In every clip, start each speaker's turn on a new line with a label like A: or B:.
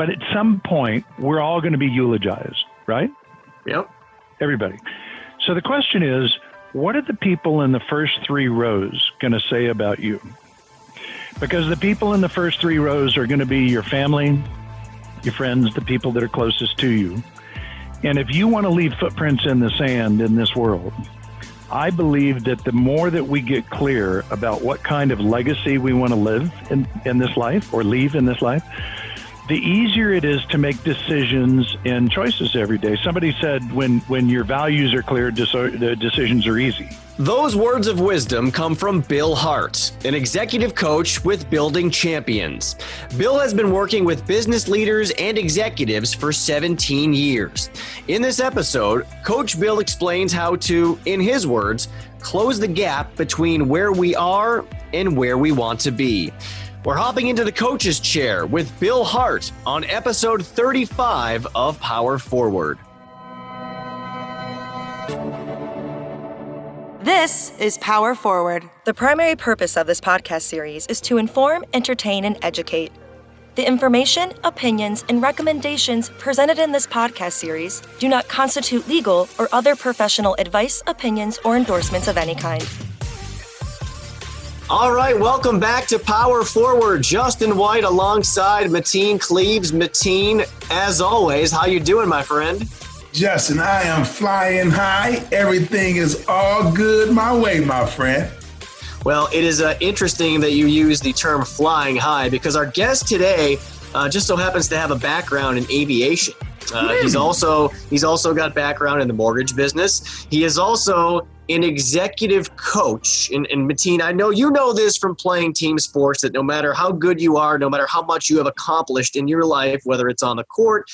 A: But at some point, we're all going to be eulogized, right?
B: Yep.
A: Everybody. So the question is, what are the people in the first 3 rows going to say about you? Because the people in the first 3 rows are going to be your family, your friends, the people that are closest to you. And if you want to leave footprints in the sand in this world, I believe that the more that we get clear about what kind of legacy we want to live in this life or leave in this life, the easier it is to make decisions and choices every day. Somebody said when your values are clear, the decisions are easy.
B: Those words of wisdom come from Bill Hart, an executive coach with Building Champions. Bill has been working with business leaders and executives for 17 years. In this episode, Coach Bill explains how to, in his words, close the gap between where we are and where we want to be. We're hopping into the coach's chair with Bill Hart on episode 35 of Power Forward.
C: This is Power Forward. The primary purpose of this podcast series is to inform, entertain, and educate. The information, opinions, and recommendations presented in this podcast series do not constitute legal or other professional advice, opinions, or endorsements of any kind.
B: All right, welcome back to Power Forward. Justin White alongside Mateen Cleaves. Mateen, as always, how you doing, my friend?
D: Justin, I am flying high. Everything is all good my way, my friend.
B: Well, it is interesting that you use the term flying high because our guest today just so happens to have a background in aviation. He's also got background in the mortgage business. He is also an executive coach. And Mateen, I know you know this from playing team sports, that no matter how good you are, no matter how much you have accomplished in your life, whether it's on the court,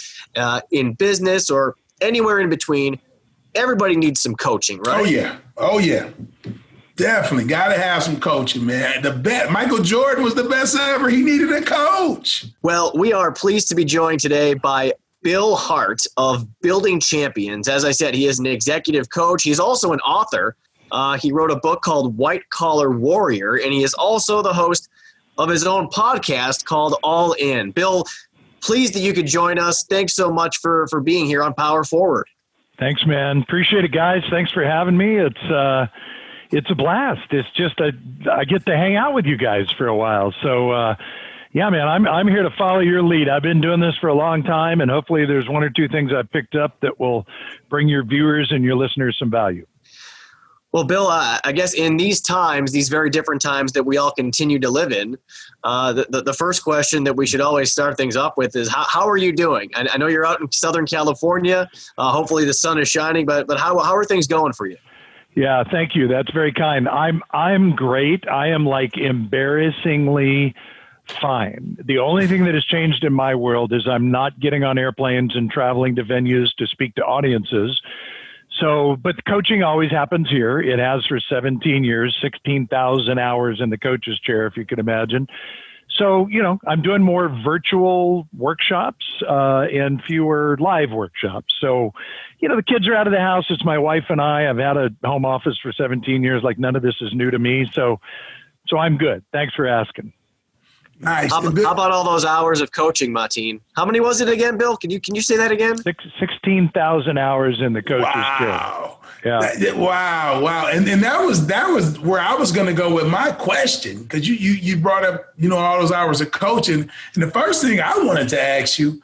B: in business, or anywhere in between, everybody needs some coaching, right?
D: Oh, yeah. Definitely. Got to have some coaching, man. Michael Jordan was the best ever. He needed a coach.
B: Well, we are pleased to be joined today by Bill Hart of Building Champions. As I said, he is an executive coach. He's also an author. He wrote a book called White Collar Warrior, and he is also the host of his own podcast called All In. Bill, pleased that you could join us. Thanks so much for being here on Power Forward.
A: Thanks, man. Appreciate it, guys. Thanks for having me. It's a blast. It's just I get to hang out with you guys for a while. So, yeah, man, I'm here to follow your lead. I've been doing this for a long time, and hopefully there's 1 or 2 things I've picked up that will bring your viewers and your listeners some value.
B: Well, Bill, I guess in these times, these very different times that we all continue to live in, the first question that we should always start things up with is, how are you doing? I know you're out in Southern California. Hopefully the sun is shining, but how are things going for you?
A: Yeah, thank you. That's very kind. I'm great. I am like embarrassingly fine. The only thing that has changed in my world is I'm not getting on airplanes and traveling to venues to speak to audiences. So, but coaching always happens here. It has for 17 years, 16,000 hours in the coach's chair, if you could imagine. So, I'm doing more virtual workshops and fewer live workshops. So, the kids are out of the house. It's my wife and I. I've had a home office for 17 years. Like, none of this is new to me. So I'm good. Thanks for asking.
D: Nice.
B: How about all those hours of coaching, Mateen? How many was it again, Bill? Can you say that again?
A: 16,000 hours in the coach's chair. Yeah.
D: Wow. And that was where I was going to go with my question, because you brought up, all those hours of coaching. And the first thing I wanted to ask you,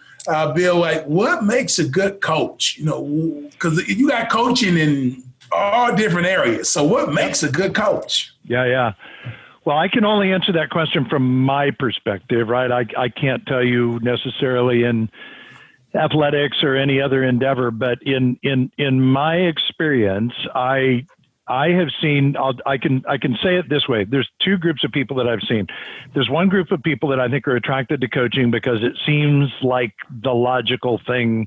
D: Bill, like, what makes a good coach? Because you got coaching in all different areas. So what makes a good coach?
A: Yeah. Well, I can only answer that question from my perspective, right? I can't tell you necessarily in athletics or any other endeavor, but in my experience, I have seen, I can say it this way. There's 2 groups of people that I've seen. There's one group of people that I think are attracted to coaching because it seems like the logical thing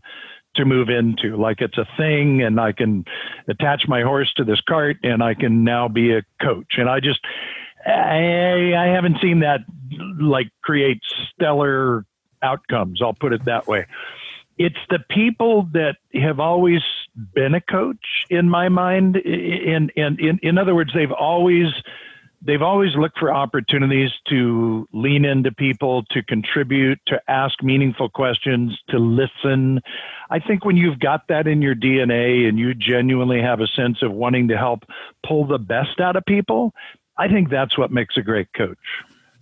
A: to move into, like it's a thing and I can attach my horse to this cart and I can now be a coach. And I haven't seen that like create stellar outcomes. I'll put it that way. It's the people that have always been a coach in my mind. In other words, they've always they've always looked for opportunities to lean into people, to contribute, to ask meaningful questions, to listen. I think when you've got that in your DNA and you genuinely have a sense of wanting to help pull the best out of people, I think that's what makes a great coach.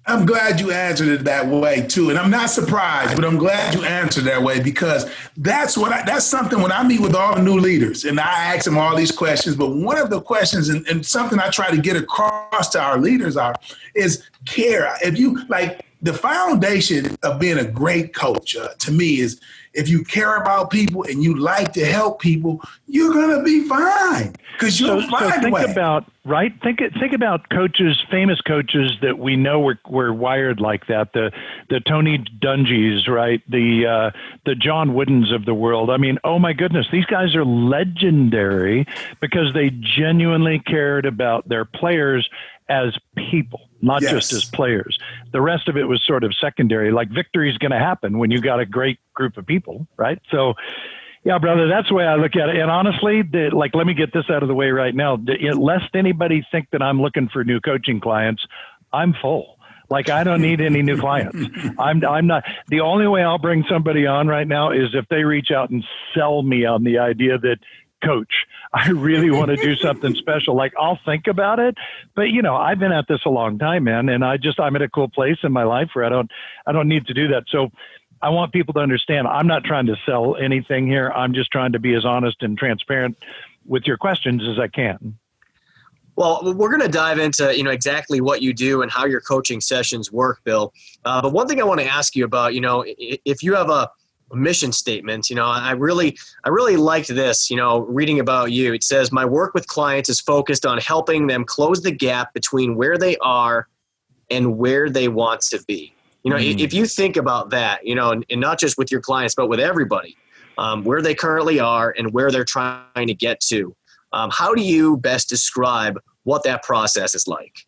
D: I'm glad you answered it that way too. And I'm not surprised, but I'm glad you answered that way, because that's something when I meet with all the new leaders and I ask them all these questions. But one of the questions and something I try to get across to our leaders is care. If you like, the foundation of being a great coach to me is if you care about people and you like to help people, you're going to be fine, because you'll find a way.
A: Think about coaches, famous coaches that we know were wired like that. The Tony Dungys, right? The John Woodens of the world. I mean, oh my goodness, these guys are legendary because they genuinely cared about their players as people, not just as players. The rest of it was sort of secondary. Like, victory's going to happen when you got a great group of people, right? So, yeah, brother, that's the way I look at it. And honestly, let me get this out of the way right now. Lest anybody think that I'm looking for new coaching clients, I'm full. Like, I don't need any new clients. I'm not. The only way I'll bring somebody on right now is if they reach out and sell me on the idea that, coach, I really want to do something special. Like, I'll think about it, but I've been at this a long time, man. And I'm at a cool place in my life where I don't need to do that. So I want people to understand I'm not trying to sell anything here. I'm just trying to be as honest and transparent with your questions as I can.
B: Well, we're going to dive into, exactly what you do and how your coaching sessions work, Bill. But one thing I want to ask you about, if you have a mission statement, I really liked this, reading about you. It says, my work with clients is focused on helping them close the gap between where they are and where they want to be. If you think about that, and not just with your clients, but with everybody, where they currently are and where they're trying to get to, how do you best describe what that process is like?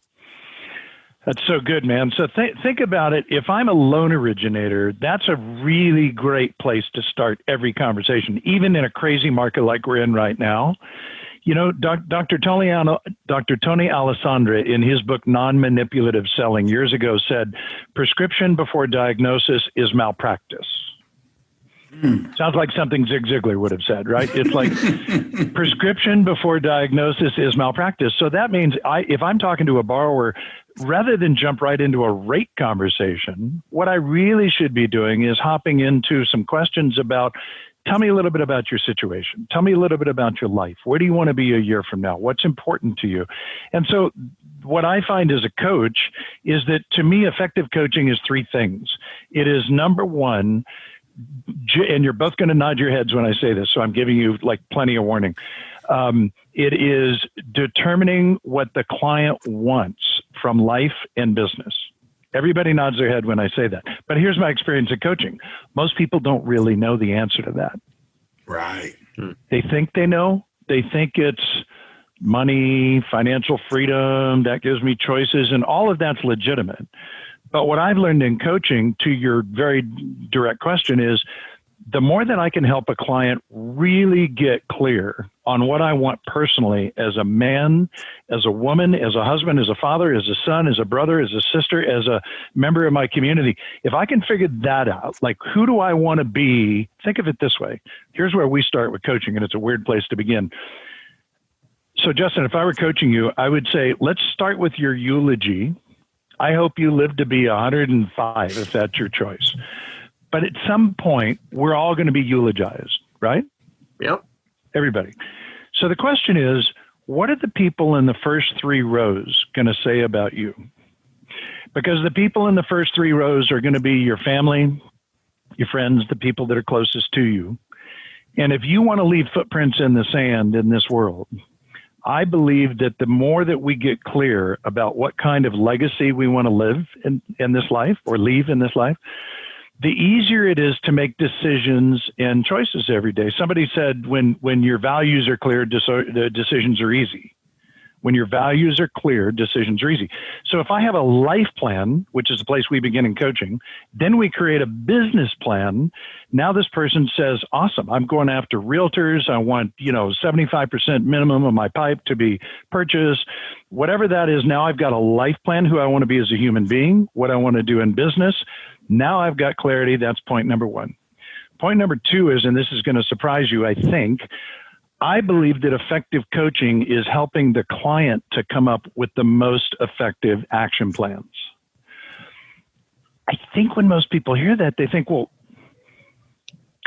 A: That's so good, man. So think about it. If I'm a loan originator, that's a really great place to start every conversation, even in a crazy market like we're in right now. Dr. Tony Alessandra, in his book, Non-Manipulative Selling, years ago said, prescription before diagnosis is malpractice. Sounds like something Zig Ziglar would have said, right? It's like prescription before diagnosis is malpractice. So that means if I'm talking to a borrower, rather than jump right into a rate conversation, what I really should be doing is hopping into some questions about, tell me a little bit about your situation. Tell me a little bit about your life. Where do you want to be a year from now? What's important to you? And so what I find as a coach is that, to me, effective coaching is three things. It is, number one, and you're both going to nod your heads when I say this, so I'm giving you plenty of warning. It is determining what the client wants from life and business. Everybody nods their head when I say that. But here's my experience in coaching. Most people don't really know the answer to that.
D: Right.
A: They think they know. They think it's money, financial freedom, that gives me choices, and all of that's legitimate. But what I've learned in coaching, to your very direct question, is the more that I can help a client really get clear on what I want personally as a man, as a woman, as a husband, as a father, as a son, as a brother, as a sister, as a member of my community, if I can figure that out, like, who do I want to be? Think of it this way. Here's where we start with coaching, and it's a weird place to begin. So, Justin, if I were coaching you, I would say, let's start with your eulogy. I hope you live to be 105, if that's your choice. But at some point, we're all going to be eulogized, right?
B: Yep.
A: Everybody. So the question is, what are the people in the first three rows going to say about you? Because the people in the first three rows are going to be your family, your friends, the people that are closest to you. And if you want to leave footprints in the sand in this world, I believe that the more that we get clear about what kind of legacy we want to live in this life, or leave in this life, the easier it is to make decisions and choices every day. Somebody said when your values are clear, the decisions are easy. When your values are clear, decisions are easy. So if I have a life plan, which is the place we begin in coaching, then we create a business plan. Now this person says, awesome, I'm going after realtors. I want, 75% minimum of my pipe to be purchased. Whatever that is, now I've got a life plan, who I want to be as a human being, what I want to do in business. Now I've got clarity. That's point number one. Point number two is, and this is going to surprise you, I think, I believe that effective coaching is helping the client to come up with the most effective action plans. I think when most people hear that, they think, well,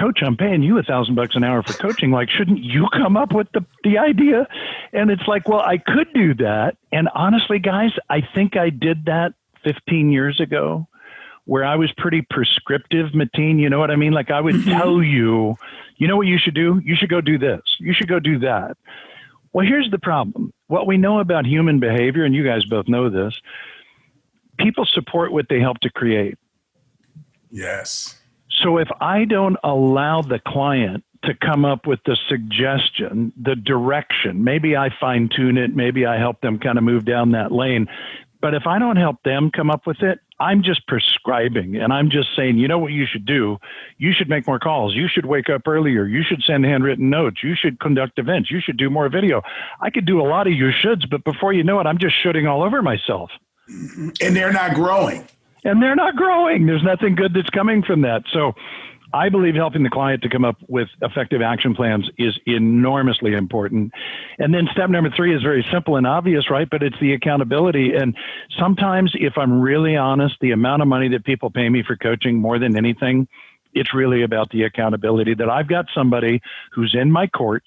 A: Coach, I'm paying you $1,000 an hour for coaching. Like, shouldn't you come up with the idea? And it's like, well, I could do that. And honestly, guys, I think I did that 15 years ago, where I was pretty prescriptive, Mateen. You know what I mean? Like, I would tell you, you know what you should do? You should go do this. You should go do that. Well, here's the problem. What we know about human behavior, and you guys both know this, people support what they help to create.
D: Yes.
A: So if I don't allow the client to come up with the suggestion, the direction, maybe I fine tune it, maybe I help them kind of move down that lane. But if I don't help them come up with it, I'm just prescribing, and I'm just saying, you know what you should do? You should make more calls. You should wake up earlier. You should send handwritten notes. You should conduct events. You should do more video. I could do a lot of you shoulds, but before you know it, I'm just shooting all over myself.
D: And they're not growing.
A: And they're not growing. There's nothing good that's coming from that. So I believe helping the client to come up with effective action plans is enormously important. And then step number 3 is very simple and obvious, right? But it's the accountability. And sometimes, if I'm really honest, the amount of money that people pay me for coaching, more than anything, it's really about the accountability, that I've got somebody who's in my court,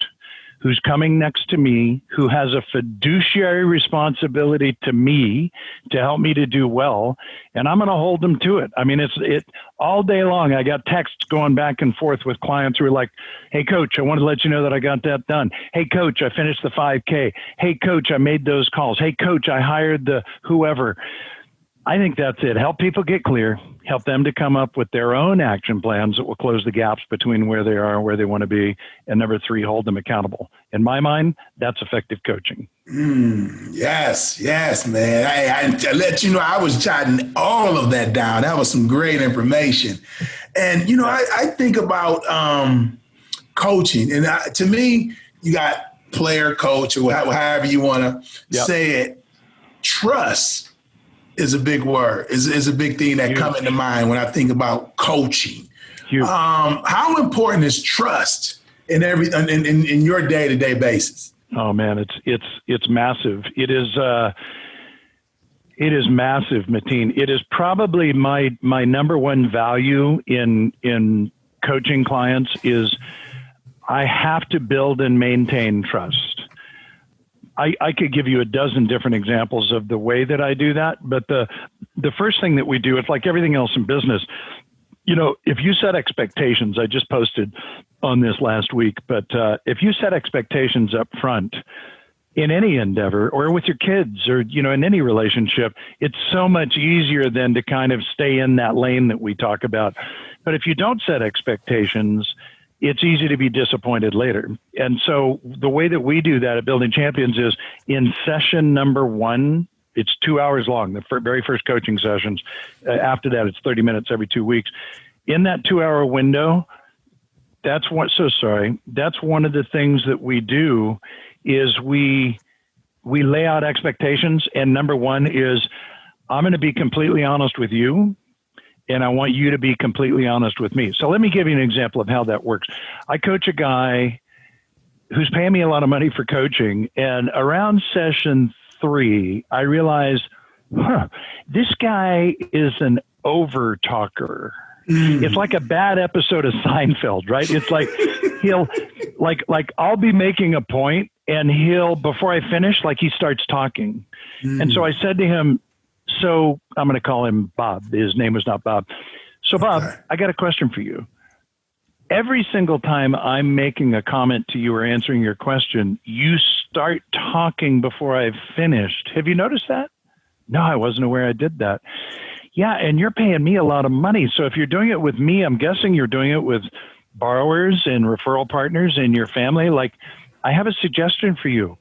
A: who's coming next to me, who has a fiduciary responsibility to me to help me to do well, and I'm going to hold them to it. I mean, it's all day long. I got texts going back and forth with clients who are like, hey, Coach, I wanted to let you know that I got that done. Hey, Coach, I finished the 5K. Hey, Coach, I made those calls. Hey, Coach, I hired the whoever. I think that's it. Help people get clear, help them to come up with their own action plans that will close the gaps between where they are and where they want to be. And number 3, hold them accountable. In my mind, that's effective coaching.
D: Yes, man. I let you know, I was jotting all of that down. That was some great information. And, I think about coaching. And to me, you got player, coach, or however you want to say it. Trust is a big word, is a big thing that comes into mind when I think about coaching. How important is trust in your day-to-day basis? Oh man, it's massive. It is massive, Mateen. It is probably my number one value in coaching clients is I have to build and maintain trust. I could give you a dozen different examples of the way that I do that. But the first thing that we do, it's like everything else in business. If you set expectations, I just posted on this last week, but if you set expectations up front in any endeavor or with your kids or, in any relationship, it's so much easier than to kind of stay in that lane that we talk about. But if you don't set expectations, it's easy to be disappointed later. And so the way that we do that at Building Champions is in session number 1, it's 2 hours long, the very first coaching sessions. After that, it's 30 minutes every 2 weeks. In that 2-hour window, that's one of the things that we do is we lay out expectations. And number 1 is I'm going to be completely honest with you. And I want you to be completely honest with me. So let me give you an example of how that works. I coach a guy who's paying me a lot of money for coaching. And around session 3, I realized, this guy is an over talker. It's like a bad episode of Seinfeld, right? It's like he'll I'll be making a point and before I finish, he starts talking. And so I said to him, so I'm going to call him Bob. His name was not Bob. So Bob, I got a question for you. Every single time I'm making a comment to you or answering your question, you start talking before I've finished. Have you noticed that? No, I wasn't aware I did that. Yeah, and you're paying me a lot of money. So if you're doing it with me, I'm guessing you're doing it with borrowers and referral partners and your family. I have a suggestion for you.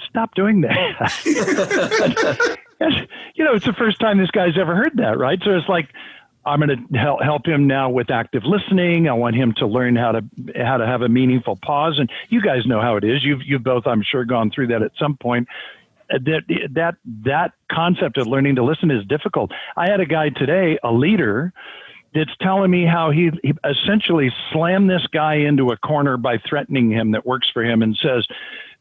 A: stop doing that. It's the first time this guy's ever heard that, right? So it's like, I'm going to help him now with active listening. I want him to learn how to have a meaningful pause. And you guys know how it is. You've both, I'm sure, gone through that at some point. That concept of learning to listen is difficult. I had a guy today, a leader, that's telling me how he essentially slammed this guy into a corner by threatening him that works for him and says,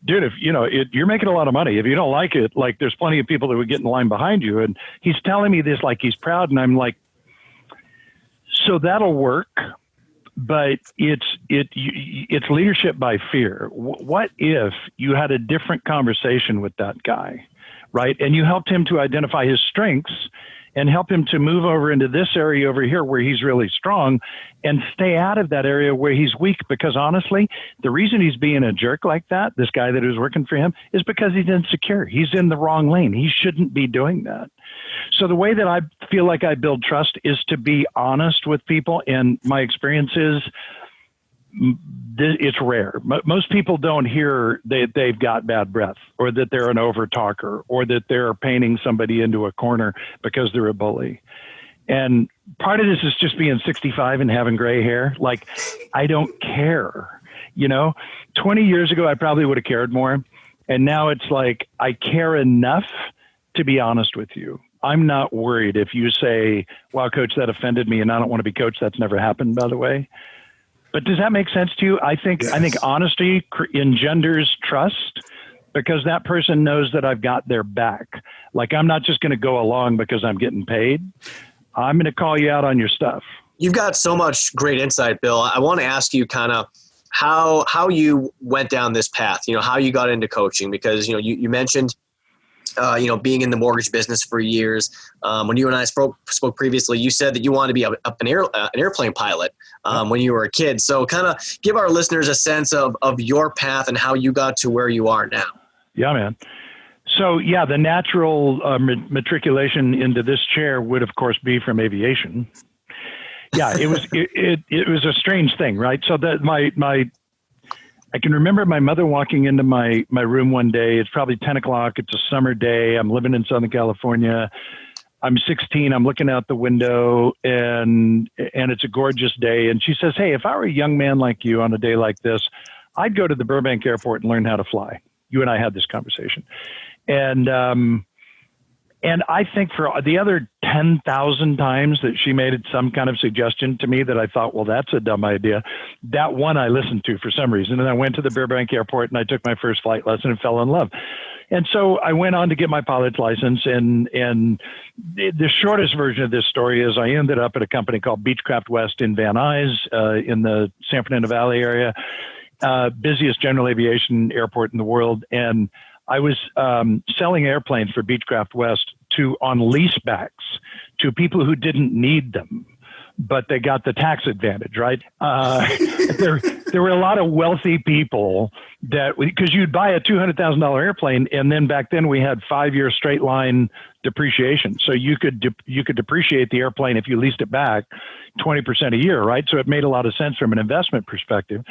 A: dude, if you're making a lot of money, if you don't like it, like there's plenty of people that would get in line behind you. And he's telling me this like he's proud. And I'm like, so that'll work, but it's leadership by fear. What if you had a different conversation with that guy, right? And you helped him to identify his strengths and help him to move over into this area over here where he's really strong and stay out of that area where he's weak. Because honestly, the reason he's being a jerk like that, this guy that was working for him, is because he's insecure. He's in the wrong lane. He shouldn't be doing that. So the way that I feel like I build trust is to be honest with people. And my experience is it's rare. Most people don't hear they've got bad breath, or that they're an over talker, or that they're painting somebody into a corner because they're a bully. And part of this is just being 65 and having gray hair. Like, I don't care. 20 years ago, I probably would have cared more. And now it's like, I care enough to be honest with you. I'm not worried if you say, wow, coach, that offended me and I don't want to be coached. That's never happened, by the way. But does that make sense to you? I think honesty engenders trust, because that person knows that I've got their back. Like, I'm not just going to go along because I'm getting paid. I'm going to call you out on your stuff.
B: You've got so much great insight, Bill. I want to ask you kind of how you went down this path, how you got into coaching, because, you mentioned, being in the mortgage business for years. When you and I spoke previously, you said that you wanted to be an airplane pilot when you were a kid. So kind of give our listeners a sense of your path and how you got to where you are now.
A: Yeah, man. So yeah, the natural matriculation into this chair would, of course, be from aviation. Yeah, it was it was a strange thing, right? So that I can remember my mother walking into my room one day. It's probably 10 o'clock. It's a summer day. I'm living in Southern California. I'm 16. I'm looking out the window and it's a gorgeous day. And she says, hey, if I were a young man like you on a day like this, I'd go to the Burbank airport and learn how to fly. You and I had this conversation. And I think for the other 10,000 times that she made some kind of suggestion to me that I thought, well, that's a dumb idea, that one I listened to for some reason. And I went to the Burbank airport and I took my first flight lesson and fell in love. And so I went on to get my pilot's license. And the shortest version of this story is I ended up at a company called Beechcraft West in Van Nuys in the San Fernando Valley area, busiest general aviation airport in the world. And I was selling airplanes for Beechcraft West on leasebacks to people who didn't need them, but they got the tax advantage, right? There were a lot of wealthy people because you'd buy a $200,000 airplane, and then back then we had 5-year straight line depreciation. So you could depreciate the airplane if you leased it back 20% a year, right? So it made a lot of sense from an investment perspective.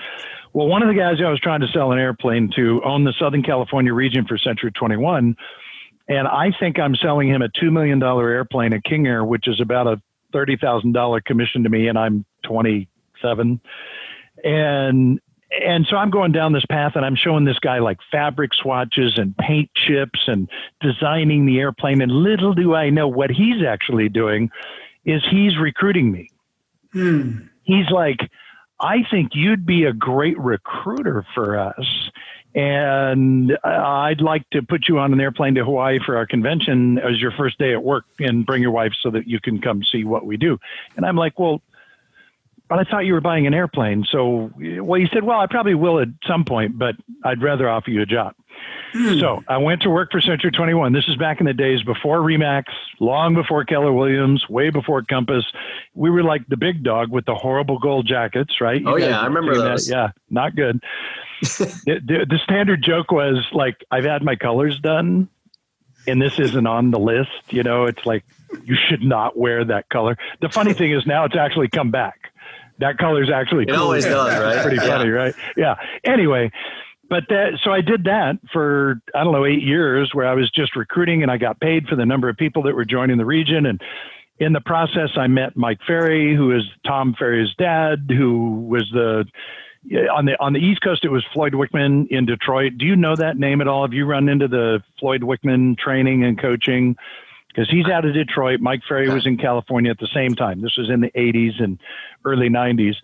A: Well, one of the guys I was trying to sell an airplane to owned the Southern California region for Century 21. And I think I'm selling him a $2 million airplane, a King Air, which is about a $30,000 commission to me, and I'm 27. And so I'm going down this path, and I'm showing this guy like fabric swatches and paint chips and designing the airplane. And little do I know what he's actually doing is he's recruiting me. He's like, I think you'd be a great recruiter for us. And I'd like to put you on an airplane to Hawaii for our convention as your first day at work, and bring your wife so that you can come see what we do. And I'm like, well, but I thought you were buying an airplane. So, well, he said, well, I probably will at some point, but I'd rather offer you a job. So I went to work for Century 21. This is back in the days before Remax, long before Keller Williams, way before Compass. We were like the big dog with the horrible gold jackets, right?
B: Oh, yeah, I remember those.
A: Yeah, not good. The standard joke was like, I've had my colors done and this isn't on the list. It's like, you should not wear that color. The funny thing is now it's actually come back. That color's actually cool.
B: It always does, right?
A: It's pretty funny, right? Yeah. Anyway, So I did that for, I don't know, 8 years, where I was just recruiting, and I got paid for the number of people that were joining the region. And in the process, I met Mike Ferry, who is Tom Ferry's dad, who was on the East Coast. It was Floyd Wickman in Detroit. Do you know that name at all? Have you run into the Floyd Wickman training and coaching? Because he's out of Detroit. Mike Ferry was in California at the same time. This was in the 80s and early 90s.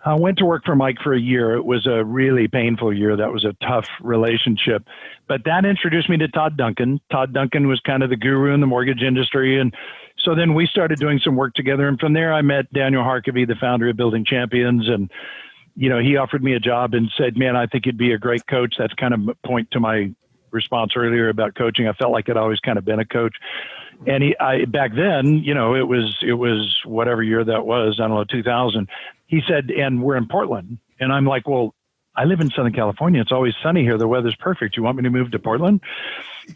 A: I went to work for Mike for a year. It was a really painful year. That was a tough relationship. But that introduced me to Todd Duncan. Todd Duncan was kind of the guru in the mortgage industry. And so then we started doing some work together. And from there, I met Daniel Harkavy, the founder of Building Champions. And, he offered me a job and said, man, I think you'd be a great coach. That's kind of a point to my response earlier about coaching. I felt like I'd always kind of been a coach. And back then, it was whatever year that was, I don't know, 2000. He said, and we're in Portland. And I'm like, well, I live in Southern California. It's always sunny here. The weather's perfect. You want me to move to Portland?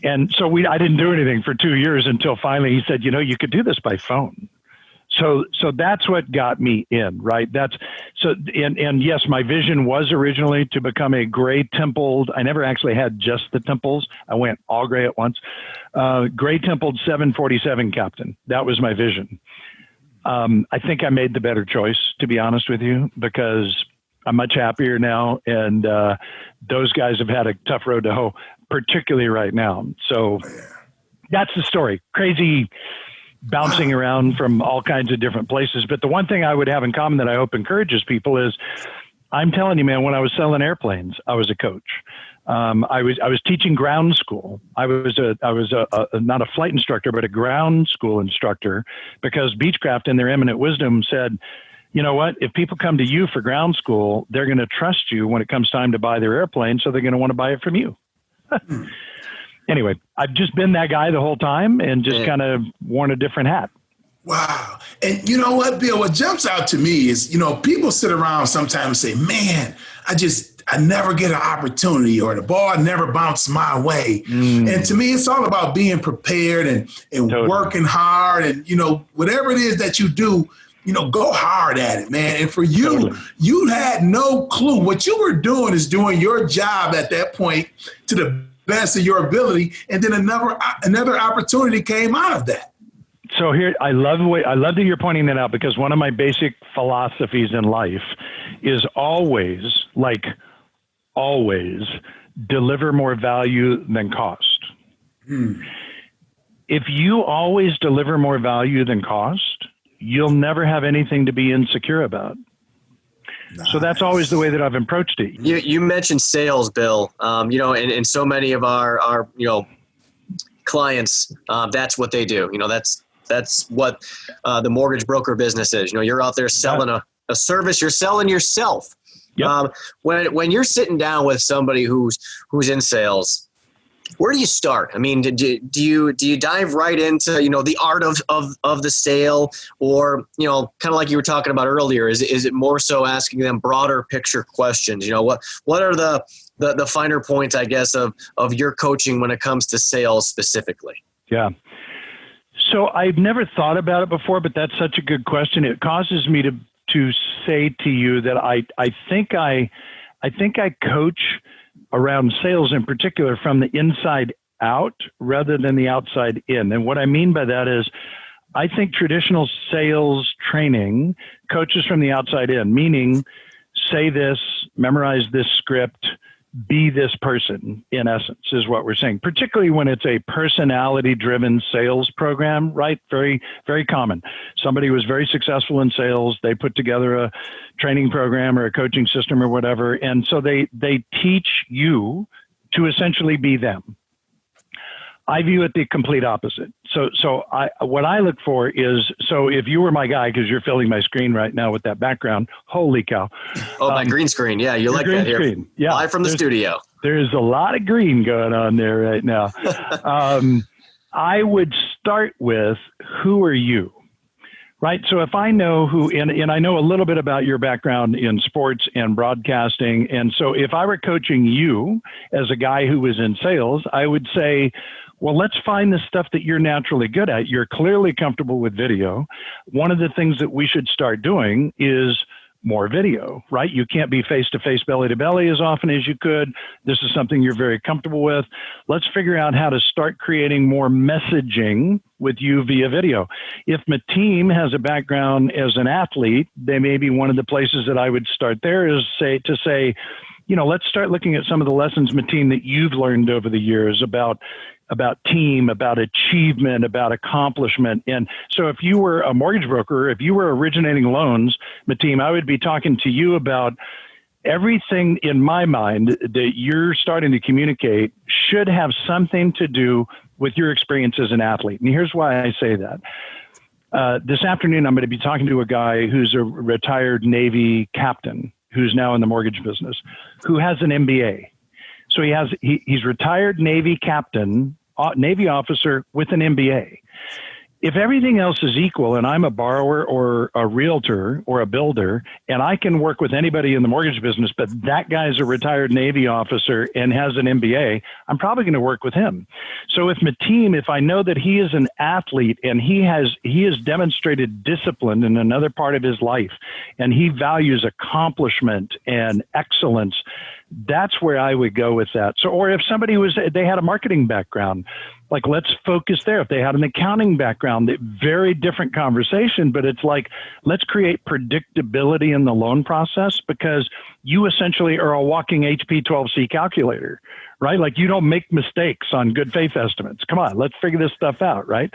A: And so I didn't do anything for 2 years until finally he said, you could do this by phone. So that's what got me in, right? And yes, my vision was originally to become a gray templed. I never actually had just the temples. I went all gray at once. Gray templed 747 captain. That was my vision. I think I made the better choice, to be honest with you, because I'm much happier now. And those guys have had a tough road to hoe, particularly right now. So that's the story. Crazy bouncing around from all kinds of different places. But the one thing I would have in common that I hope encourages people is, I'm telling you, man, when I was selling airplanes, I was a coach. I was teaching ground school. I was not a flight instructor, but a ground school instructor, because Beechcraft in their eminent wisdom said, you know what, if people come to you for ground school, they're going to trust you when it comes time to buy their airplane. So they're going to want to buy it from you. Anyway, I've just been that guy the whole time and just kind of worn a different hat.
D: Wow. And you know what, Bill, what jumps out to me is, people sit around sometimes and say, man, I never get an opportunity, or the ball never bounced my way. And to me, it's all about being prepared and totally. Working hard and, whatever it is that you do, go hard at it, man. And for you, totally. You had no clue. What you were doing is doing your job at that point to the best of your ability. And then another opportunity came out of that.
A: So here, I love that you're pointing that out, because one of my basic philosophies in life is always deliver more value than cost. If you always deliver more value than cost, you'll never have anything to be insecure about. Nice. So that's always the way that I've approached it.
B: You mentioned sales, Bill. And so many of our clients, that's what they do. That's what the mortgage broker business is. You're out there selling a service. You're selling yourself. Yep. When you're sitting down with somebody who's in sales, where do you start? I mean, do you dive right into the art of the sale, or kind of like you were talking about earlier? Is it more so asking them broader picture questions? What are the finer points, I guess, of your coaching when it comes to sales specifically? Yeah.
A: So I've never thought about it before, but that's such a good question. It causes me to say to you that I think I coach around sales in particular from the inside out rather than the outside in. And what I mean by that is, I think traditional sales training coaches from the outside in, meaning say this, memorize this script, be this person, in essence, is what we're saying, particularly when it's a personality-driven sales program, right? Very, very common. Somebody was very successful in sales. They put together a training program or a coaching system or whatever. And so they teach you to essentially be them. I view it the complete opposite. So what I look for is, so if you were my guy, because you're filling my screen right now with that background, holy cow.
B: Oh, my green screen. Yeah, you like that here. Screen. Yeah, live from the studio.
A: There's a lot of green going on there right now. I would start with, who are you? Right. So if I know who, and I know a little bit about your background in sports and broadcasting. And so if I were coaching you as a guy who was in sales, I would say, well, let's find the stuff that you're naturally good at. You're clearly comfortable with video. One of the things that we should start doing is more video, right? You can't be face-to-face, belly-to-belly as often as you could. This is something you're very comfortable with. Let's figure out how to start creating more messaging with you via video. If Mateen has a background as an athlete, they may be one of the places that I would start there is to say, let's start looking at some of the lessons, Mateen, that you've learned over the years about team, about achievement, about accomplishment. And so if you were a mortgage broker, if you were originating loans, Mateen, I would be talking to you about everything in my mind that you're starting to communicate should have something to do with your experience as an athlete. And here's why I say that. This afternoon, I'm going to be talking to a guy who's a retired Navy captain who's now in the mortgage business, who has an MBA. So he's retired Navy captain, Navy officer with an MBA. If everything else is equal and I'm a borrower or a realtor or a builder and I can work with anybody in the mortgage business, but that guy's a retired Navy officer and has an MBA, I'm probably going to work with him. So if Mateen, if I know that he is an athlete and he has demonstrated discipline in another part of his life and he values accomplishment and excellence, that's where I would go with that. So, or if somebody they had a marketing background, like let's focus there. If they had an accounting background, very different conversation, but it's like, let's create predictability in the loan process because you essentially are a walking HP 12C calculator, right? Like you don't make mistakes on good faith estimates. Come on, let's figure this stuff out, right?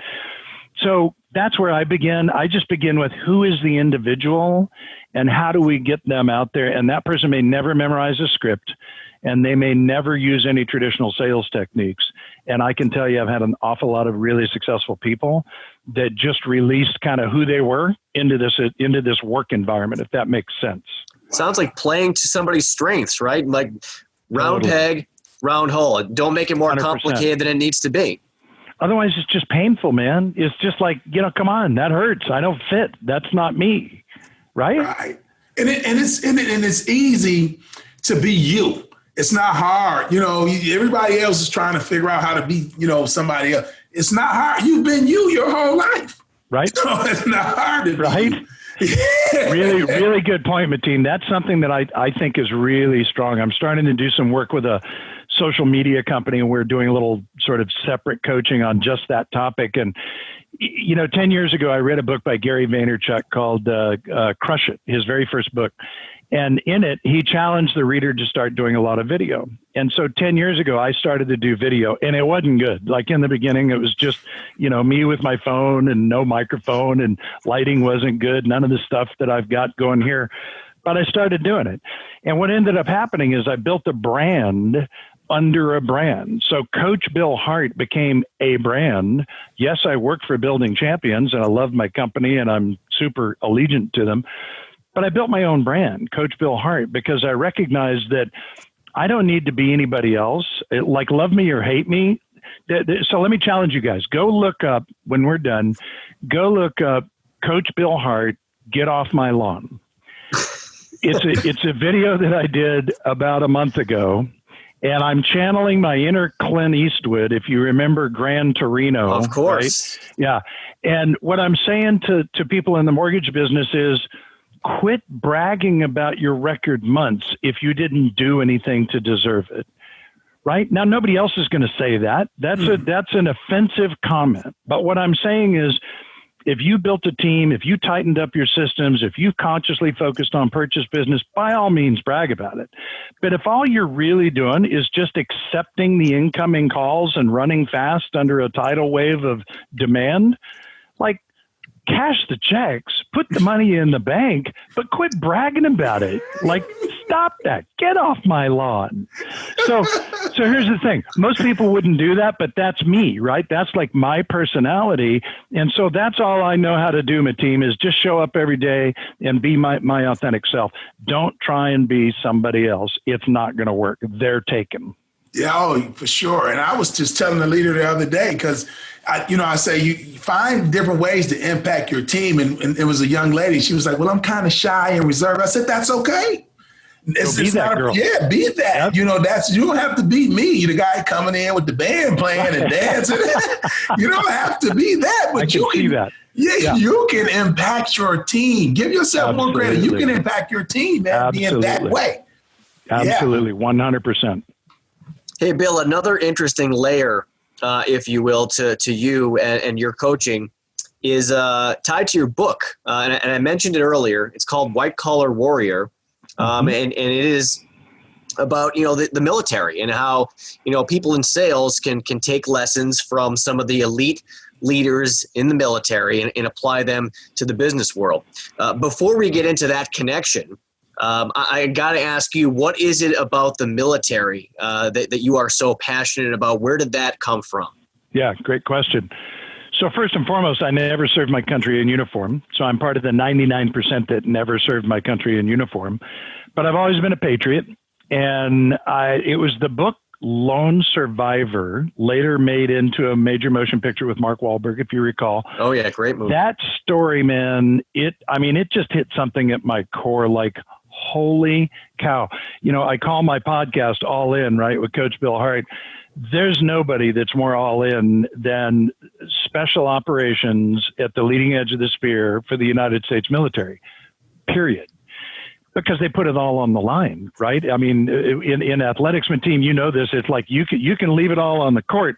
A: So that's where I begin. I just begin with who is the individual and how do we get them out there? And that person may never memorize a script and they may never use any traditional sales techniques. And I can tell you, I've had an awful lot of really successful people that just released kind of who they were into this work environment, if that makes sense.
B: Sounds like playing to somebody's strengths, right? Like round peg, round hole. Don't make it more 100%. Complicated than it needs to be.
A: Otherwise, it's just painful, man. It's just like, come on, that hurts. I don't fit. That's not me, right?
D: Right. And it's easy to be you. It's not hard. Everybody else is trying to figure out how to be, somebody else. It's not hard. You've been you your whole life.
A: Right.
D: So it's not hard to
A: right.
D: be you.
A: Really, really good point, Mateen. That's something that I think is really strong. I'm starting to do some work with a social media company, and we're doing a little sort of separate coaching on just that topic. And, 10 years ago, I read a book by Gary Vaynerchuk called Crush It, his very first book. And in it, he challenged the reader to start doing a lot of video. And so 10 years ago, I started to do video, and it wasn't good. Like in the beginning, it was just, me with my phone and no microphone, and lighting wasn't good. None of the stuff that I've got going here. But I started doing it. And what ended up happening is I built a brand under a brand. So Coach Bill Hart became a brand. Yes, I work for Building Champions, and I love my company, and I'm super allegiant to them. But I built my own brand, Coach Bill Hart, because I recognized that I don't need to be anybody else. Like, love me or hate me. So let me challenge you guys. Go look up, when we're done, go look up Coach Bill Hart, Get Off My Lawn. It's a video that I did about a month ago. And I'm channeling my inner Clint Eastwood, if you remember Gran Torino.
B: Of course.
A: Right? Yeah. And what I'm saying to people in the mortgage business is, quit bragging about your record months if you didn't do anything to deserve it. Right? Now, nobody else is going to say that. That's an offensive comment. But what I'm saying is, if you built a team, if you tightened up your systems, if you consciously focused on purchase business, by all means, brag about it. But if all you're really doing is just accepting the incoming calls and running fast under a tidal wave of demand, like, cash the checks, put the money in the bank, but quit bragging about it. Like, stop that. Get off my lawn. So here's the thing. Most people wouldn't do that, but that's me, right? That's like my personality. And so that's all I know how to do, Mateen, is just show up every day and be my authentic self. Don't try and be somebody else. It's not going to work. They're taken.
D: Yeah, oh, for sure. And I was just telling the leader the other day, because I say you find different ways to impact your team. And it was a young lady. She was like, well, I'm kind of shy and reserved. I said, that's okay. It's
A: be that girl.
D: Yeah, be that.
A: Yep.
D: You don't have to be me, the guy coming in with the band playing and dancing. You don't have to be that, but you can see that. Yeah, you can impact your team. Give yourself more credit. You can impact your team, man, being that way.
A: Absolutely, 100%.
B: Hey, Bill, another interesting layer, if you will, to you and your coaching is tied to your book. And I mentioned it earlier. It's called White Collar Warrior. And it is about, the military and how, people in sales can take lessons from some of the elite leaders in the military and apply them to the business world. Before we get into that connection, I got to ask you, what is it about the military that you are so passionate about? Where did that come from?
A: Yeah, great question. So first and foremost, I never served my country in uniform. So I'm part of the 99% that never served my country in uniform. But I've always been a patriot. And it was the book Lone Survivor, later made into a major motion picture with Mark Wahlberg, if you recall.
B: Oh, yeah, great movie.
A: That story, man, it just hit something at my core like, holy cow. I call my podcast All In, right, with Coach Bill Hart. There's nobody that's more all in than special operations at the leading edge of the spear for the United States military, period. Because they put it all on the line, right? I mean, in athletics, Mateen, you know this. It's like you can leave it all on the court,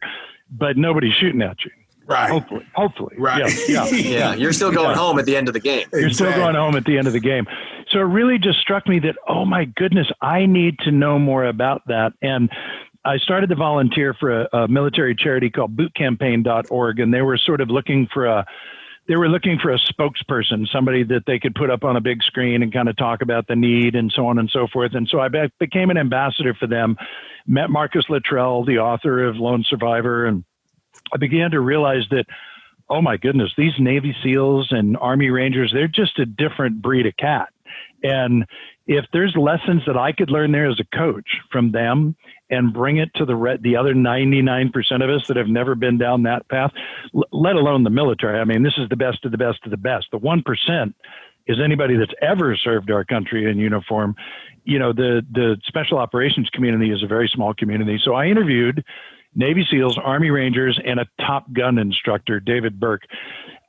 A: but nobody's shooting at you.
D: Right.
A: Hopefully.
D: Right.
B: Yeah. You're still going home at the end of the game.
A: You're still going home at the end of the game. So it really just struck me that, oh my goodness, I need to know more about that. And I started to volunteer for a military charity called bootcampaign.org, and they were sort of looking for a spokesperson, somebody that they could put up on a big screen and kind of talk about the need and so on and so forth. And so I became an ambassador for them, met Marcus Luttrell, the author of Lone Survivor, and I began to realize that, oh my goodness, these Navy SEALs and Army Rangers, they're just a different breed of cat. And if there's lessons that I could learn there as a coach from them and bring it to the other 99% of us that have never been down that path, let alone the military. I mean, this is the best of the best of the best. The 1% is anybody that's ever served our country in uniform. The special operations community is a very small community. So I interviewed Navy SEALs, Army Rangers, and a Top Gun instructor, David Burke,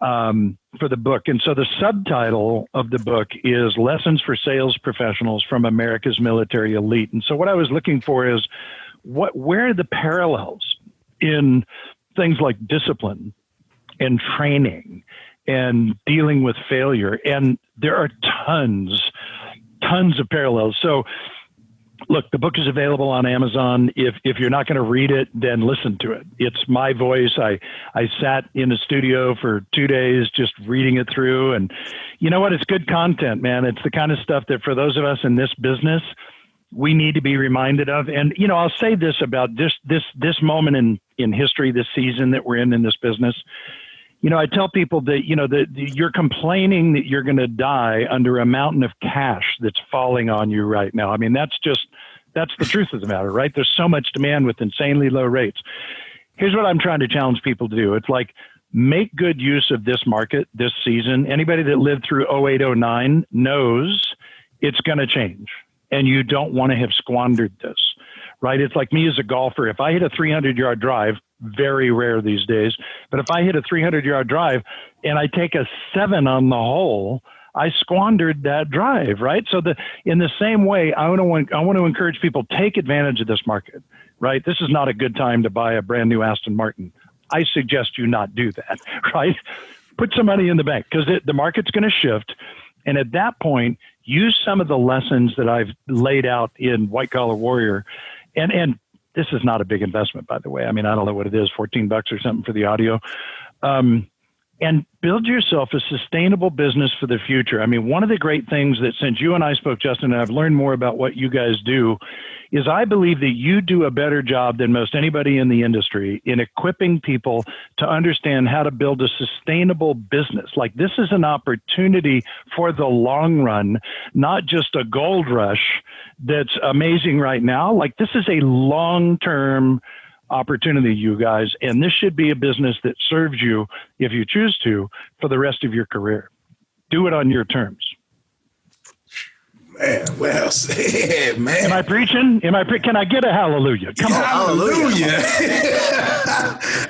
A: for the book. And so the subtitle of the book is Lessons for Sales Professionals from America's Military Elite. And so what I was looking for is where are the parallels in things like discipline and training and dealing with failure. And there are tons of parallels. So look, the book is available on Amazon. If you're not going to read it, then listen to it. It's my voice. I sat in the studio for 2 days just reading it through. And you know what? It's good content, man. It's the kind of stuff that for those of us in this business, we need to be reminded of. And, I'll say this about this moment in history, this season that we're in this business. I tell people that, that you're complaining that you're going to die under a mountain of cash that's falling on you right now. I mean, that's the truth of the matter, right? There's so much demand with insanely low rates. Here's what I'm trying to challenge people to do. It's like, make good use of this market, this season. Anybody that lived through 08, 09 knows it's going to change, and you don't want to have squandered this, right? It's like me as a golfer. If I hit a 300-yard drive, very rare these days, but if I hit a 300-yard drive and I take a 7 on the hole, I squandered that drive, right? So in the same way, I want to encourage people, take advantage of this market, right? This is not a good time to buy a brand new Aston Martin. I suggest you not do that, right? Put some money in the bank because the market's going to shift. And at that point, use some of the lessons that I've laid out in White Collar Warrior. And this is not a big investment, by the way. I mean, I don't know what it is, $14 or something for the audio. And build yourself a sustainable business for the future. I mean, one of the great things that since you and I spoke, Justin, and I've learned more about what you guys do, is I believe that you do a better job than most anybody in the industry in equipping people to understand how to build a sustainable business. Like, this is an opportunity for the long run, not just a gold rush that's amazing right now. Like, this is a long-term opportunity, you guys, and this should be a business that serves you, if you choose to, for the rest of your career. Do it on your terms.
D: Man, well said, man.
A: Am I preaching? Can I get a hallelujah? Come on.
D: Hallelujah.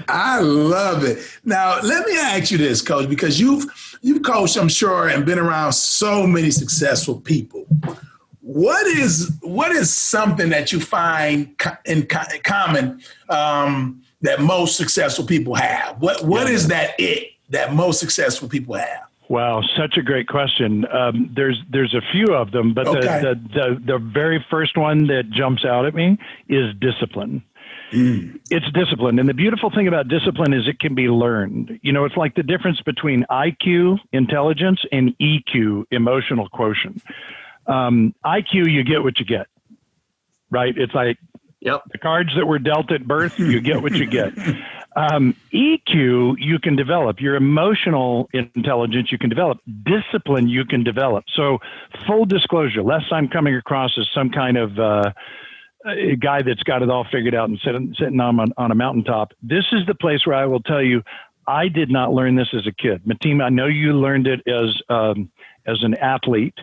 D: I love it. Now, let me ask you this, Coach, because you've coached, I'm sure, and been around so many successful people. What is something that you find in common that most successful people have? What is that most successful people have?
A: Wow, such a great question. There's a few of them, but the very first one that jumps out at me is discipline. It's discipline. And the beautiful thing about discipline is it can be learned. You know, it's like the difference between IQ, intelligence, and EQ, emotional quotient. IQ, you get what you get, right? It's like the cards that were dealt at birth, you get what you get. EQ, you can develop. Your emotional intelligence, you can develop. Discipline, you can develop. So full disclosure, lest I'm coming across as some kind of a guy that's got it all figured out and sitting on a mountaintop, this is the place where I will tell you, I did not learn this as a kid. Mateen, I know you learned it as an athlete.